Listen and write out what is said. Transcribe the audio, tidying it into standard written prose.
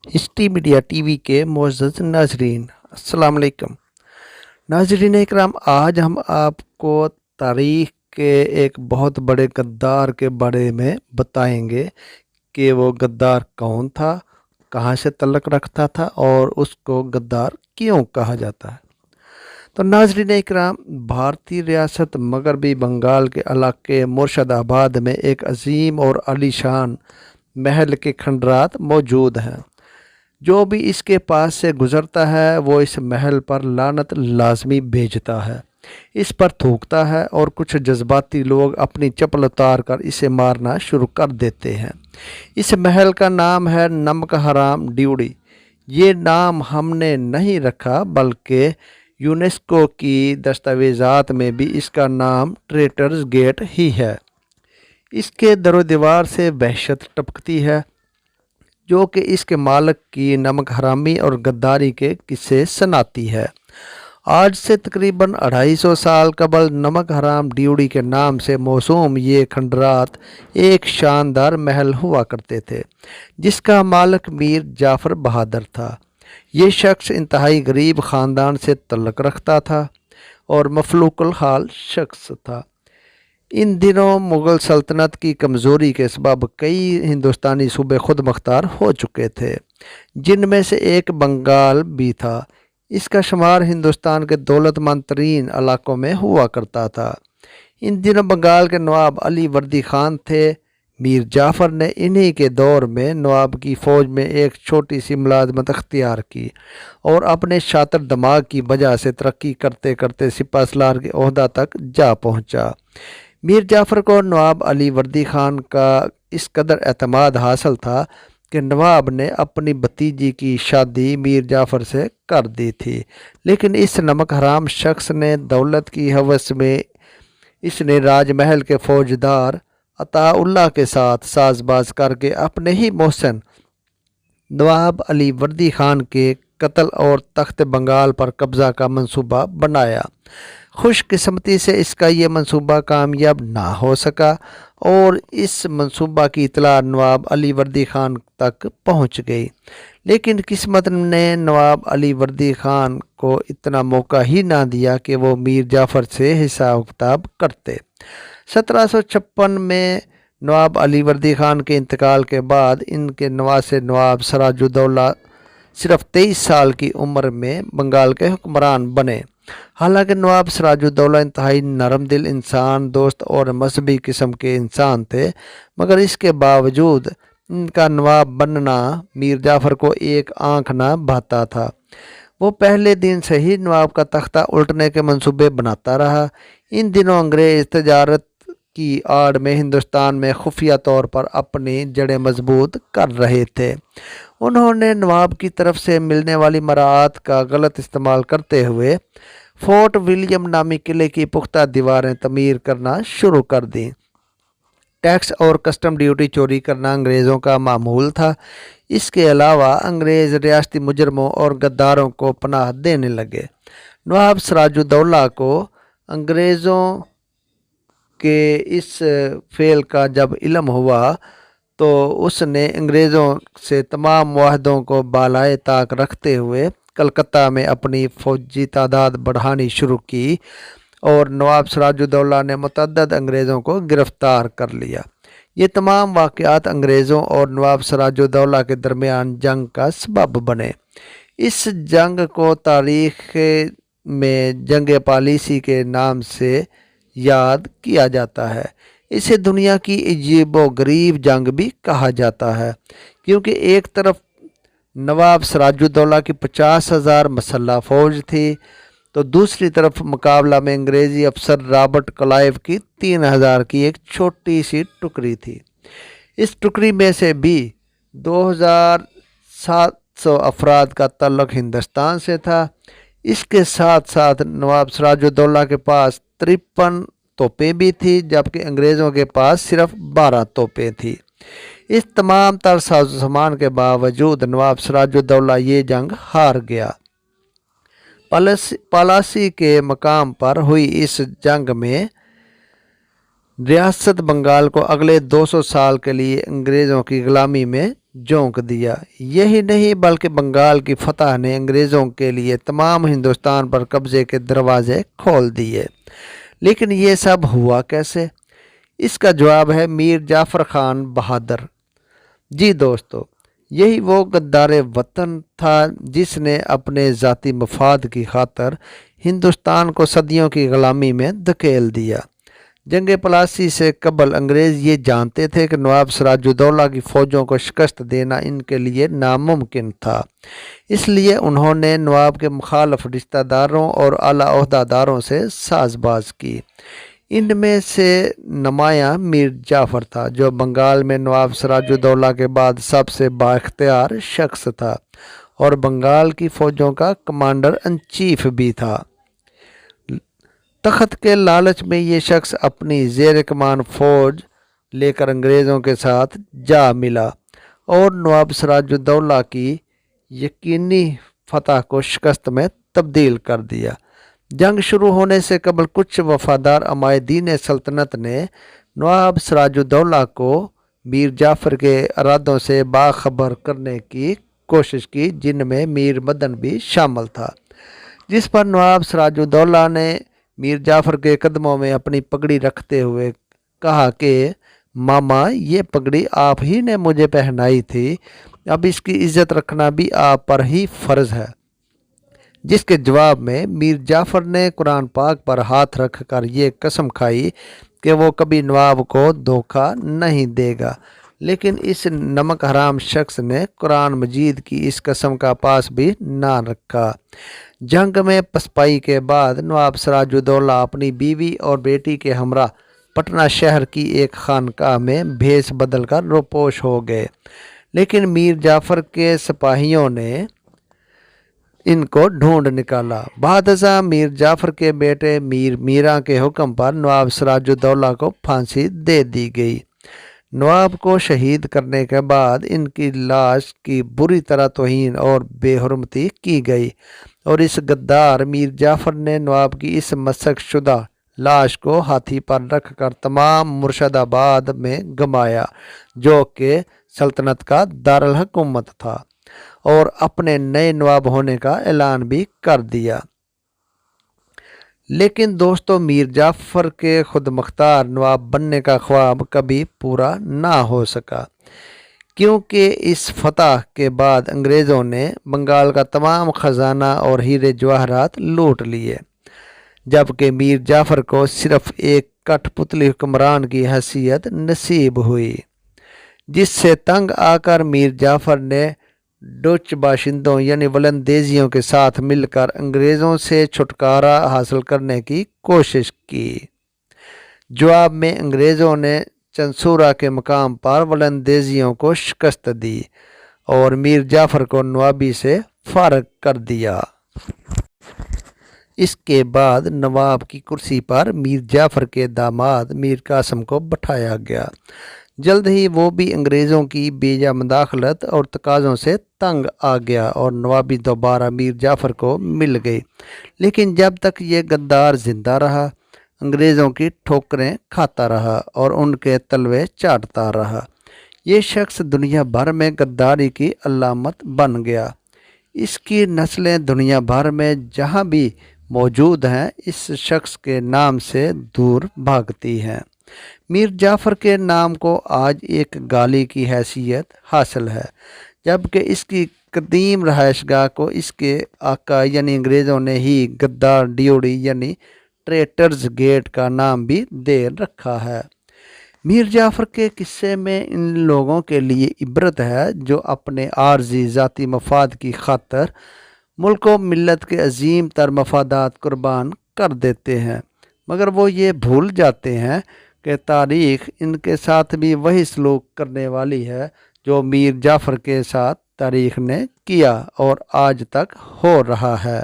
History media T V کے معزز ناظرین، السلام علیکم۔ ناظرین اکرام، آج ہم آپ کو تاریخ کے ایک بہت بڑے غدار کے بارے میں بتائیں گے کہ وہ غدار کون تھا، کہاں سے تعلق رکھتا تھا اور اس کو غدار کیوں کہا جاتا ہے۔ تو ناظرین اکرام، بھارتی ریاست مغربی بنگال کے علاقے مرشد آباد میں ایک عظیم اور عالی شان محل کے کھنڈرات موجود ہیں۔ جو بھی اس کے پاس سے گزرتا ہے وہ اس محل پر لعنت لازمی بھیجتا ہے، اس پر تھوکتا ہے، اور کچھ جذباتی لوگ اپنی چپل اتار کر اسے مارنا شروع کر دیتے ہیں۔ اس محل کا نام ہے نمک حرام ڈیوڑی۔ یہ نام ہم نے نہیں رکھا، بلکہ یونیسکو کی دستاویزات میں بھی اس کا نام ٹریٹرز گیٹ ہی ہے۔ اس کے در و دیوار سے وحشت ٹپکتی ہے، جو کہ اس کے مالک کی نمک حرامی اور غداری کے قصے سناتی ہے۔ آج سے تقریباً 250 سال قبل نمک حرام ڈیوڑی کے نام سے موسوم یہ کھنڈرات ایک شاندار محل ہوا کرتے تھے، جس کا مالک میر جعفر بہادر تھا۔ یہ شخص انتہائی غریب خاندان سے تعلق رکھتا تھا اور مفلوق الحال شخص تھا۔ ان دنوں مغل سلطنت کی کمزوری کے سبب کئی ہندوستانی صوبے خود مختار ہو چکے تھے، جن میں سے ایک بنگال بھی تھا۔ اس کا شمار ہندوستان کے دولت مند ترین علاقوں میں ہوا کرتا تھا۔ ان دنوں بنگال کے نواب علی وردی خان تھے۔ میر جعفر نے انہی کے دور میں نواب کی فوج میں ایک چھوٹی سی ملازمت اختیار کی اور اپنے شاطر دماغ کی وجہ سے ترقی کرتے کرتے سپہ سالار کے عہدہ تک جا پہنچا۔ میر جعفر کو نواب علی وردی خان کا اس قدر اعتماد حاصل تھا کہ نواب نے اپنی بھتیجی کی شادی میر جعفر سے کر دی تھی، لیکن اس نمک حرام شخص نے دولت کی ہوس میں اس نے راج محل کے فوجدار عطا اللہ کے ساتھ ساز باز کر کے اپنے ہی محسن نواب علی وردی خان کے قتل اور تخت بنگال پر قبضہ کا منصوبہ بنایا۔ خوش قسمتی سے اس کا یہ منصوبہ کامیاب نہ ہو سکا اور اس منصوبہ کی اطلاع نواب علی وردی خان تک پہنچ گئی، لیکن قسمت نے نواب علی وردی خان کو اتنا موقع ہی نہ دیا کہ وہ میر جعفر سے حساب کتاب کرتے۔ 1756 میں نواب علی وردی خان کے انتقال کے بعد ان کے نواسے نواب سراج الدولہ صرف 23 سال کی عمر میں بنگال کے حکمران بنے۔ حالانکہ نواب سراج الدولہ انتہائی نرم دل انسان دوست اور مذہبی قسم کے انسان تھے، مگر اس کے باوجود ان کا نواب بننا میر جعفر کو ایک آنکھ نہ بھاتا تھا۔ وہ پہلے دن سے ہی نواب کا تختہ الٹنے کے منصوبے بناتا رہا۔ ان دنوں انگریز تجارت کی آڑ میں ہندوستان میں خفیہ طور پر اپنی جڑیں مضبوط کر رہے تھے۔ انہوں نے نواب کی طرف سے ملنے والی مراعات کا غلط استعمال کرتے ہوئے فورٹ ولیم نامی قلعے کی پختہ دیواریں تعمیر کرنا شروع کر دیں۔ ٹیکس اور کسٹم ڈیوٹی چوری کرنا انگریزوں کا معمول تھا۔ اس کے علاوہ انگریز ریاستی مجرموں اور غداروں کو پناہ دینے لگے۔ نواب سراج الدولہ کو انگریزوں کے اس فعل کا جب علم ہوا تو اس نے انگریزوں سے تمام معاہدوں کو بالائے طاق رکھتے ہوئے کلکتہ میں اپنی فوجی تعداد بڑھانی شروع کی اور نواب سراج الدولہ نے متعدد انگریزوں کو گرفتار کر لیا۔ یہ تمام واقعات انگریزوں اور نواب سراج الدولہ کے درمیان جنگ کا سبب بنے۔ اس جنگ کو تاریخ میں جنگ پالیسی کے نام سے یاد کیا جاتا ہے۔ اسے دنیا کی عجیب و غریب جنگ بھی کہا جاتا ہے، کیونکہ ایک طرف نواب سراج الدولہ کی 50,000 مسلح فوج تھی تو دوسری طرف مقابلہ میں انگریزی افسر رابرٹ کلائیو کی 3,000 کی ایک چھوٹی سی ٹکڑی تھی۔ اس ٹکڑی میں سے بھی 2,700 افراد کا تعلق ہندوستان سے تھا۔ اس کے ساتھ ساتھ نواب سراج الدولہ کے پاس 53 توپیں بھی تھیں، جبکہ انگریزوں کے پاس صرف 12 توپیں تھیں۔ اس تمام تر ساز و سامان کے باوجود نواب سراج الدولہ یہ جنگ ہار گیا۔ پالاسی کے مقام پر ہوئی اس جنگ میں ریاست بنگال کو اگلے 200 سال کے لیے انگریزوں کی غلامی میں جھونک دیا۔ یہی نہیں بلکہ بنگال کی فتح نے انگریزوں کے لیے تمام ہندوستان پر قبضے کے دروازے کھول دیے۔ لیکن یہ سب ہوا کیسے؟ اس کا جواب ہے میر جعفر خان بہادر۔ جی دوستو، یہی وہ غدار وطن تھا جس نے اپنے ذاتی مفاد کی خاطر ہندوستان کو صدیوں کی غلامی میں دھکیل دیا۔ جنگ پلاسی سے قبل انگریز یہ جانتے تھے کہ نواب سراج الدولہ کی فوجوں کو شکست دینا ان کے لیے ناممکن تھا۔ اس لیے انہوں نے نواب کے مخالف رشتہ داروں اور اعلیٰ عہدہ داروں سے ساز باز کی۔ ان میں سے نمایاں میر جعفر تھا، جو بنگال میں نواب سراج الدولہ کے بعد سب سے بااختیار شخص تھا اور بنگال کی فوجوں کا کمانڈر ان چیف بھی تھا۔ تخت کے لالچ میں یہ شخص اپنی زیر کمان فوج لے کر انگریزوں کے ساتھ جا ملا اور نواب سراج الدولہ کی یقینی فتح کو شکست میں تبدیل کر دیا۔ جنگ شروع ہونے سے قبل کچھ وفادار عمائدین سلطنت نے نواب سراج الدولہ کو میر جعفر کے ارادوں سے باخبر کرنے کی کوشش کی، جن میں میر مدن بھی شامل تھا، جس پر نواب سراج الدولہ نے میر جعفر کے قدموں میں اپنی پگڑی رکھتے ہوئے کہا کہ ماما، یہ پگڑی آپ ہی نے مجھے پہنائی تھی، اب اس کی عزت رکھنا بھی آپ پر ہی فرض ہے۔ جس کے جواب میں میر جعفر نے قرآن پاک پر ہاتھ رکھ کر یہ قسم کھائی کہ وہ کبھی نواب کو دھوکہ نہیں دے گا، لیکن اس نمک حرام شخص نے قرآن مجید کی اس قسم کا پاس بھی نہ رکھا۔ جنگ میں پسپائی کے بعد نواب سراج الدولہ اپنی بیوی اور بیٹی کے ہمراہ پٹنہ شہر کی ایک خانقاہ میں بھیس بدل کر روپوش ہو گئے، لیکن میر جعفر کے سپاہیوں نے ان کو ڈھونڈ نکالا۔ بعد ازاں میر جعفر کے بیٹے میر میراں کے حکم پر نواب سراج الدولہ کو پھانسی دے دی گئی۔ نواب کو شہید کرنے کے بعد ان کی لاش کی بری طرح توہین اور بے حرمتی کی گئی اور اس غدار میر جعفر نے نواب کی اس مسخ شدہ لاش کو ہاتھی پر رکھ کر تمام مرشد آباد میں گمایا، جو کہ سلطنت کا دارالحکومت تھا، اور اپنے نئے نواب ہونے کا اعلان بھی کر دیا۔ لیکن دوستو، میر جعفر کے خود مختار نواب بننے کا خواب کبھی پورا نہ ہو سکا، کیونکہ اس فتح کے بعد انگریزوں نے بنگال کا تمام خزانہ اور ہیرے جواہرات لوٹ لیے، جبکہ میر جعفر کو صرف ایک کٹھ پتلی حکمران کی حیثیت نصیب ہوئی، جس سے تنگ آ کر میر جعفر نے ڈچ باشندوں یعنی ولندیزیوں کے ساتھ مل کر انگریزوں سے چھٹکارا حاصل کرنے کی کوشش کی۔ جواب میں انگریزوں نے چنسورہ کے مقام پر ولندیزیوں کو شکست دی اور میر جعفر کو نوابی سے فارغ کر دیا۔ اس کے بعد نواب کی کرسی پر میر جعفر کے داماد میر قاسم کو بٹھایا گیا۔ جلد ہی وہ بھی انگریزوں کی بیجا مداخلت اور تقاضوں سے تنگ آ گیا اور نوابی دوبارہ میر جعفر کو مل گئی، لیکن جب تک یہ غدار زندہ رہا، انگریزوں کی ٹھوکریں کھاتا رہا اور ان کے تلوے چاٹتا رہا۔ یہ شخص دنیا بھر میں غداری کی علامت بن گیا۔ اس کی نسلیں دنیا بھر میں جہاں بھی موجود ہیں اس شخص کے نام سے دور بھاگتی ہیں۔ میر جعفر کے نام کو آج ایک گالی کی حیثیت حاصل ہے، جبکہ اس کی قدیم رہائش گاہ کو اس کے آقا یعنی انگریزوں نے ہی غدار ڈیوڑی یعنی ٹریٹرز گیٹ کا نام بھی دے رکھا ہے۔ میر جعفر کے قصے میں ان لوگوں کے لیے عبرت ہے جو اپنے عارضی ذاتی مفاد کی خاطر ملک و ملت کے عظیم تر مفادات قربان کر دیتے ہیں، مگر وہ یہ بھول جاتے ہیں کہ تاریخ ان کے ساتھ بھی وہی سلوک کرنے والی ہے جو میر جعفر کے ساتھ تاریخ نے کیا اور آج تک ہو رہا ہے۔